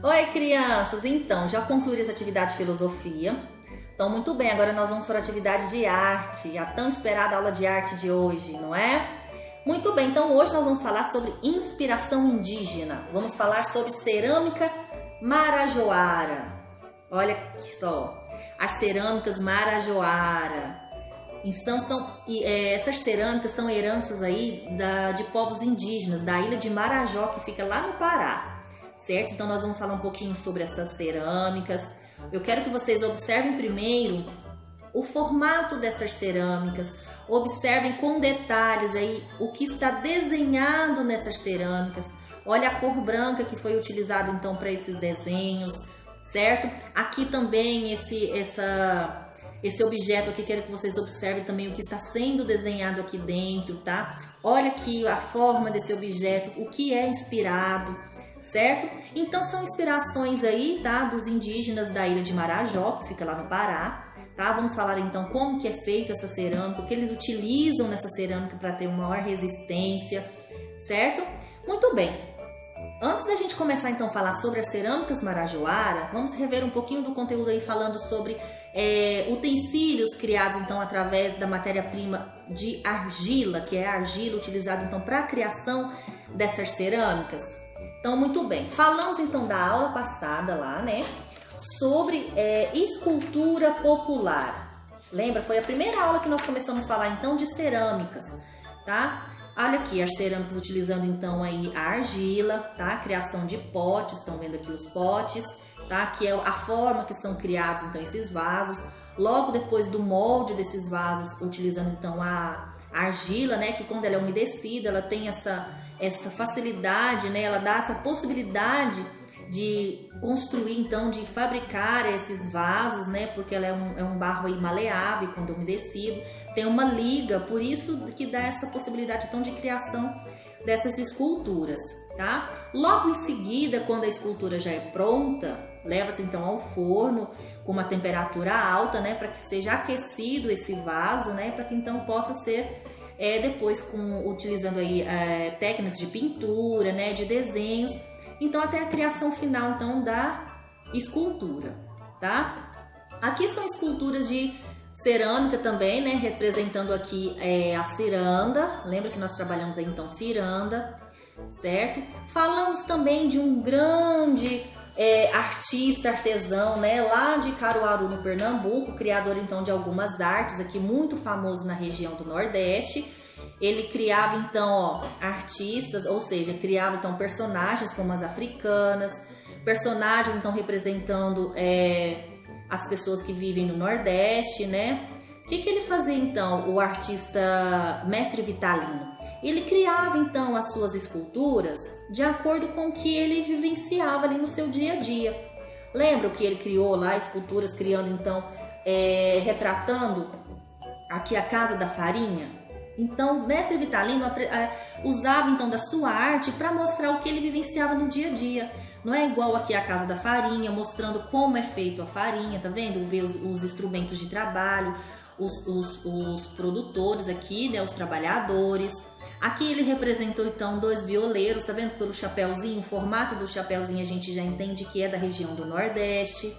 Oi, crianças! Então, já concluí essa atividade de filosofia. Então, muito bem, agora nós vamos para a atividade de arte, a tão esperada aula de arte de hoje, não é? Muito bem, então hoje nós vamos falar sobre inspiração indígena. Vamos falar sobre cerâmica marajoara. Olha só, as cerâmicas marajoara. Então, essas cerâmicas são heranças aí de povos indígenas, da ilha de Marajó, que fica lá no Pará. Certo? Então nós vamos falar um pouquinho sobre essas cerâmicas. Eu quero que vocês observem primeiro o formato dessas cerâmicas. Observem com detalhes aí o que está desenhado nessas cerâmicas. Olha a cor branca que foi utilizado então para esses desenhos, certo? Aqui também esse objeto aqui, quero que vocês observem também o que está sendo desenhado aqui dentro, tá? Olha aqui a forma desse objeto, o que é inspirado, certo? Então são inspirações aí, tá? Dos indígenas da ilha de Marajó, que fica lá no Pará, tá? Vamos falar então como que é feito essa cerâmica, o que eles utilizam nessa cerâmica para ter uma maior resistência, certo? Muito bem. Antes da gente começar então a falar sobre as cerâmicas marajoara, vamos rever um pouquinho do conteúdo aí falando sobre utensílios criados então através da matéria-prima de argila, que é a argila utilizada então para a criação dessas cerâmicas. Então, muito bem, falamos então da aula passada lá, né, sobre escultura popular. Lembra? Foi a primeira aula que nós começamos a falar então de cerâmicas, tá? Olha aqui, as cerâmicas utilizando então aí a argila, tá? A criação de potes, estão vendo aqui os potes, tá? Que é a forma que são criados então esses vasos. Logo depois do molde desses vasos, utilizando então a argila, né, que quando ela é umedecida, ela tem essa facilidade, né, ela dá essa possibilidade de construir, então, de fabricar esses vasos, né, porque ela é um barro aí maleável quando umedecido, tem uma liga, por isso que dá essa possibilidade, então, de criação dessas esculturas, tá? Logo em seguida, quando a escultura já é pronta, leva-se, então, ao forno com uma temperatura alta, né, para que seja aquecido esse vaso, né, para que, então, possa ser depois utilizando aí técnicas de pintura, né, de desenhos, então até a criação final então da escultura, tá? Aqui são esculturas de cerâmica também, né, representando aqui a ciranda. Lembra que nós trabalhamos aí então ciranda, certo? Falamos também de um grande artista, artesão, né, lá de Caruaru, no Pernambuco, criador então de algumas artes aqui, muito famoso na região do Nordeste. Ele criava então, ó, artistas, ou seja, criava então personagens como as africanas, personagens então representando as pessoas que vivem no Nordeste, né? O que ele fazia então, o artista Mestre Vitalino? Ele criava então as suas esculturas de acordo com o que ele vivenciava ali no seu dia a dia. Lembra que ele criou lá esculturas, criando então, retratando aqui a Casa da Farinha? Então, Mestre Vitalino usava então da sua arte para mostrar o que ele vivenciava no dia a dia. Não é igual aqui a Casa da Farinha, mostrando como é feito a farinha, tá vendo? Ver os instrumentos de trabalho, os produtores aqui, né, os trabalhadores. Aqui ele representou então dois violeiros, tá vendo? Pelo chapéuzinho, o formato do chapéuzinho a gente já entende que é da região do Nordeste,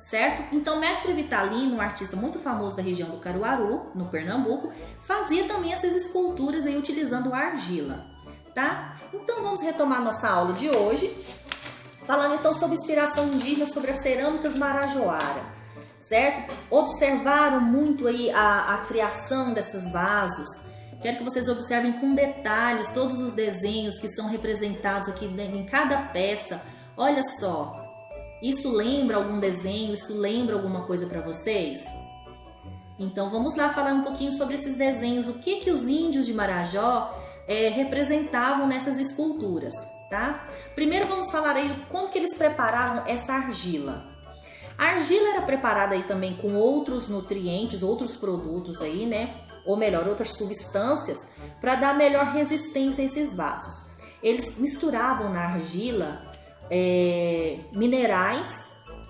certo? Então Mestre Vitalino, um artista muito famoso da região do Caruaru, no Pernambuco, fazia também essas esculturas aí utilizando a argila, tá? Então vamos retomar nossa aula de hoje, falando então sobre inspiração indígena, sobre as cerâmicas marajoara, certo? Observaram muito aí a criação desses vasos. Quero que vocês observem com detalhes todos os desenhos que são representados aqui em cada peça. Olha só, isso lembra algum desenho? Isso lembra alguma coisa para vocês? Então vamos lá falar um pouquinho sobre esses desenhos. O que os índios de Marajó representavam nessas esculturas, tá? Primeiro vamos falar aí como que eles preparavam essa argila. A argila era preparada aí também com outros nutrientes, outros produtos aí, né? Ou melhor, outras substâncias para dar melhor resistência a esses vasos. Eles misturavam na argila minerais,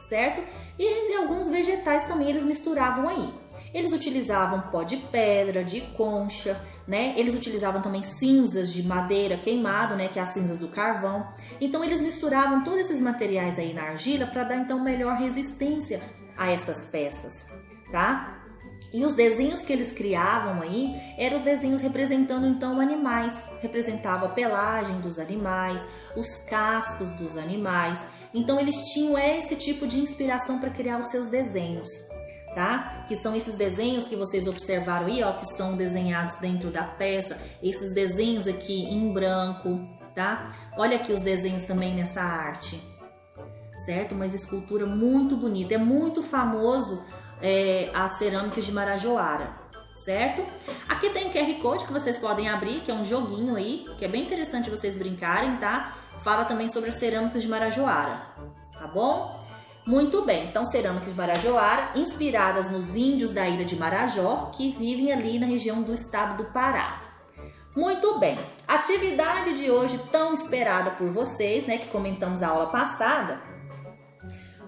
certo? E alguns vegetais também eles misturavam aí. Eles utilizavam pó de pedra, de concha, né? Eles utilizavam também cinzas de madeira queimado, né? Que é as cinzas do carvão. Então eles misturavam todos esses materiais aí na argila para dar então melhor resistência a essas peças, tá? E os desenhos que eles criavam aí eram desenhos representando então animais, representava a pelagem dos animais, os cascos dos animais. Então eles tinham esse tipo de inspiração para criar os seus desenhos, tá? Que são esses desenhos que vocês observaram aí, ó, que estão desenhados dentro da peça, esses desenhos aqui em branco, tá? Olha aqui os desenhos também nessa arte, certo? Uma escultura muito bonita, é muito famoso as cerâmicas de Marajoara, certo? Aqui tem o QR Code que vocês podem abrir, que é um joguinho aí, que é bem interessante vocês brincarem, tá? Fala também sobre as cerâmicas de Marajoara, tá bom? Muito bem, então cerâmicas de Marajoara, inspiradas nos índios da ilha de Marajó, que vivem ali na região do estado do Pará. Muito bem, atividade de hoje tão esperada por vocês, né, que comentamos a aula passada.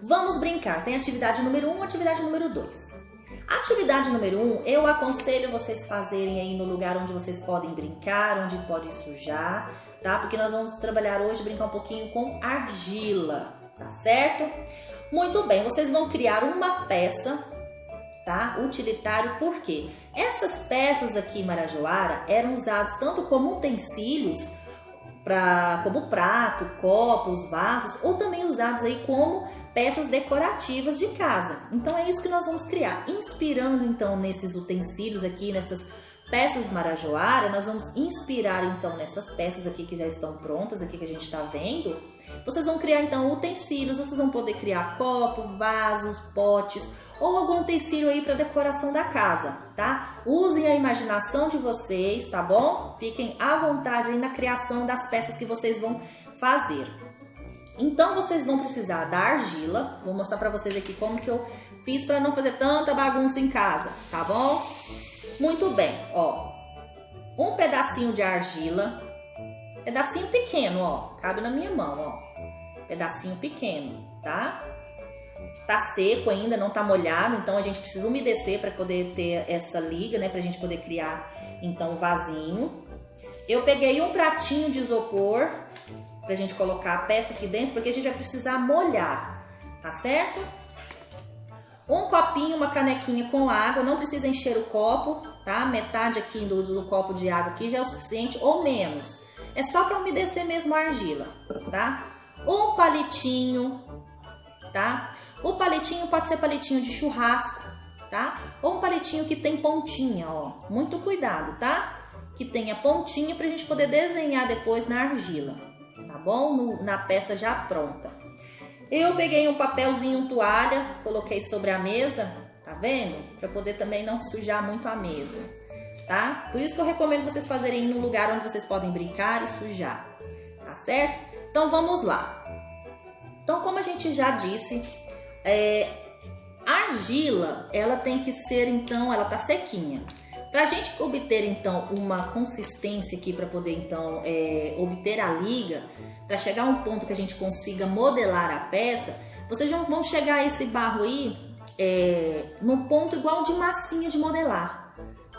Vamos brincar, tem atividade número 1 e atividade número 2. Atividade número 1, eu aconselho vocês fazerem aí no lugar onde vocês podem brincar, onde pode sujar, tá? Porque nós vamos trabalhar hoje, brincar um pouquinho com argila, tá certo? Muito bem, vocês vão criar uma peça, tá? Utilitário, por quê? Essas peças aqui em Marajoara eram usadas tanto como utensílios, como prato, copos, vasos, ou também usados aí como peças decorativas de casa. Então é isso que nós vamos criar, inspirando então nesses utensílios aqui, nessas peças Marajoara, nós vamos inspirar então nessas peças aqui que já estão prontas, aqui que a gente está vendo. Vocês vão criar então utensílios, vocês vão poder criar copo, vasos, potes ou algum utensílio aí para decoração da casa, tá? Usem a imaginação de vocês, tá bom? Fiquem à vontade aí na criação das peças que vocês vão fazer. Então vocês vão precisar da argila, vou mostrar para vocês aqui como que eu fiz para não fazer tanta bagunça em casa, tá bom? Muito bem, ó, um pedacinho de argila, pedacinho pequeno, ó, cabe na minha mão, ó, pedacinho pequeno, tá? Tá seco ainda, não tá molhado, então a gente precisa umedecer para poder ter essa liga, né, pra gente poder criar então o vasinho. Eu peguei um pratinho de isopor pra gente colocar a peça aqui dentro, porque a gente vai precisar molhar, tá certo? Um copinho, uma canequinha com água, não precisa encher o copo, tá? Metade aqui do copo de água aqui já é o suficiente ou menos. É só para umedecer mesmo a argila, tá? Um palitinho, tá? O palitinho pode ser palitinho de churrasco, tá? Ou um palitinho que tem pontinha, ó. Muito cuidado, tá? Que tenha pontinha pra gente poder desenhar depois na argila, tá bom? Na peça já pronta. Eu peguei um papelzinho, toalha, coloquei sobre a mesa, tá vendo? Para poder também não sujar muito a mesa, tá? Por isso que eu recomendo vocês fazerem num lugar onde vocês podem brincar e sujar, tá certo? Então vamos lá. Então, como a gente já disse, a argila, ela tem que ser, então, ela tá sequinha. Para a gente obter, então, uma consistência aqui para poder, então, obter a liga, para chegar a um ponto que a gente consiga modelar a peça, vocês já vão chegar a esse barro aí num ponto igual de massinha de modelar,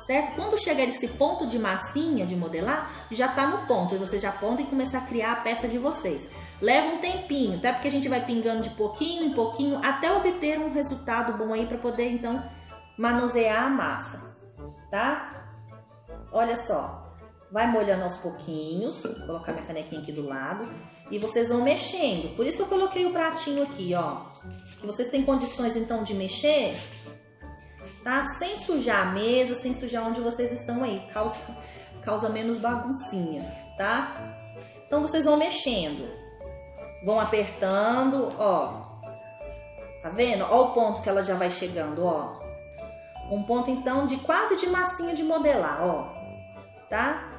certo? Quando chegar esse ponto de massinha de modelar, já tá no ponto, e vocês já podem começar a criar a peça de vocês. Leva um tempinho, tá? Porque a gente vai pingando de pouquinho em pouquinho até obter um resultado bom aí para poder, então, manusear a massa, tá? Olha só. Vai molhando aos pouquinhos, vou colocar minha canequinha aqui do lado, e vocês vão mexendo. Por isso que eu coloquei o pratinho aqui, ó, que vocês têm condições então de mexer, tá? Sem sujar a mesa, sem sujar onde vocês estão aí, causa menos baguncinha, tá? Então vocês vão mexendo, vão apertando, ó, tá vendo? Ó o ponto que ela já vai chegando, ó. Um ponto então de quase de massinha de modelar, ó, tá?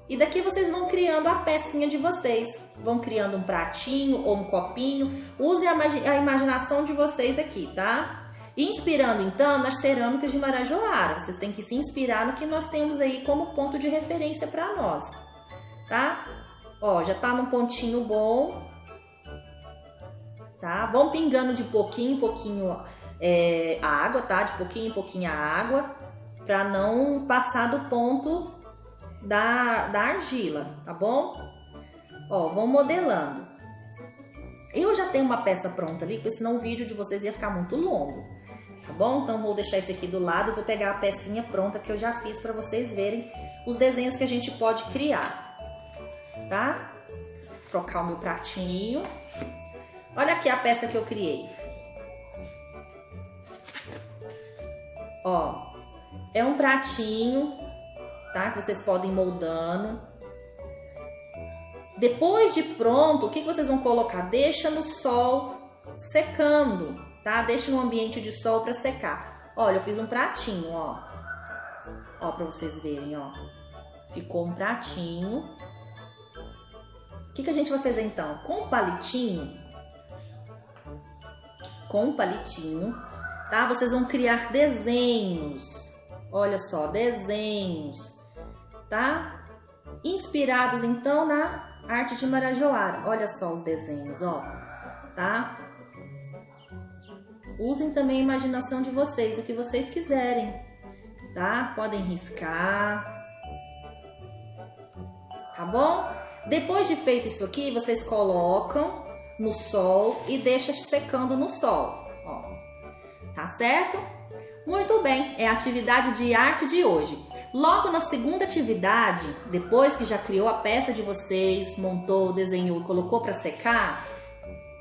E daqui vocês vão criando a pecinha de vocês. Vão criando um pratinho ou um copinho. Use a imaginação de vocês aqui, tá? Inspirando, então, nas cerâmicas de Marajoara. Vocês têm que se inspirar no que nós temos aí como ponto de referência para nós, tá? Ó, já tá num pontinho bom, tá? Vão pingando de pouquinho em pouquinho a água, tá? De pouquinho em pouquinho a água, para não passar do ponto da argila, tá bom? Ó, vão modelando. Eu já tenho uma peça pronta ali, porque senão o vídeo de vocês ia ficar muito longo, tá bom? Então vou deixar esse aqui do lado, vou pegar a pecinha pronta que eu já fiz para vocês verem os desenhos que a gente pode criar, tá? Trocar o meu pratinho. Olha aqui a peça que eu criei. Ó, é um pratinho, tá? Que vocês podem ir moldando. Depois de pronto, o que vocês vão colocar? Deixa no sol secando, tá? Deixa no ambiente de sol para secar. Olha, eu fiz um pratinho, ó. Ó, para vocês verem, ó. Ficou um pratinho. O que a gente vai fazer então? Com o palitinho, tá? Vocês vão criar desenhos. Olha só, desenhos, tá? Inspirados então na arte de Marajoara. Olha só os desenhos, ó, tá? Usem também a imaginação de vocês, o que vocês quiserem, tá? Podem riscar, tá bom? Depois de feito isso aqui, vocês colocam no sol e deixam secando no sol, ó. Tá certo? Muito bem, é a atividade de arte de hoje. Logo na segunda atividade, depois que já criou a peça de vocês, montou, desenhou e colocou para secar,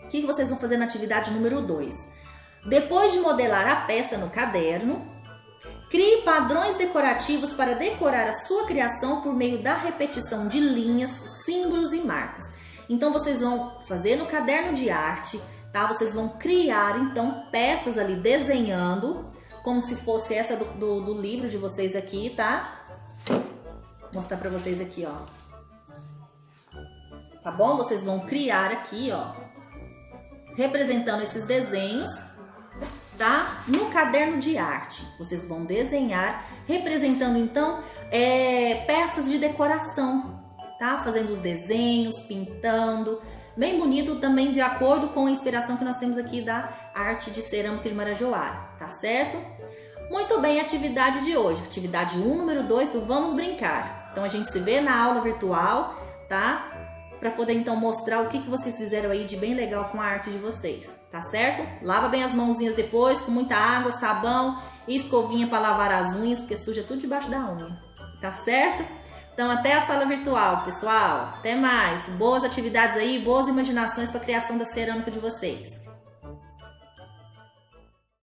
o que vocês vão fazer na atividade número 2? Depois de modelar a peça no caderno, crie padrões decorativos para decorar a sua criação por meio da repetição de linhas, símbolos e marcas. Então vocês vão fazer no caderno de arte, tá? Vocês vão criar então peças ali desenhando, como se fosse essa do livro de vocês aqui, tá? Vou mostrar pra vocês aqui, ó. Tá bom? Vocês vão criar aqui, ó, representando esses desenhos, tá? No caderno de arte. Vocês vão desenhar, representando então peças de decoração, tá? Fazendo os desenhos, pintando. Bem bonito também, de acordo com a inspiração que nós temos aqui da arte de cerâmica de Marajoara, tá certo? Muito bem, atividade de hoje, atividade 1, número 2 do Vamos Brincar. Então a gente se vê na aula virtual, tá? Para poder então mostrar o que vocês fizeram aí de bem legal com a arte de vocês, tá certo? Lava bem as mãozinhas depois, com muita água, sabão e escovinha para lavar as unhas, porque suja tudo debaixo da unha, tá certo? Então, até a sala virtual, pessoal. Até mais. Boas atividades aí, boas imaginações para a criação da cerâmica de vocês.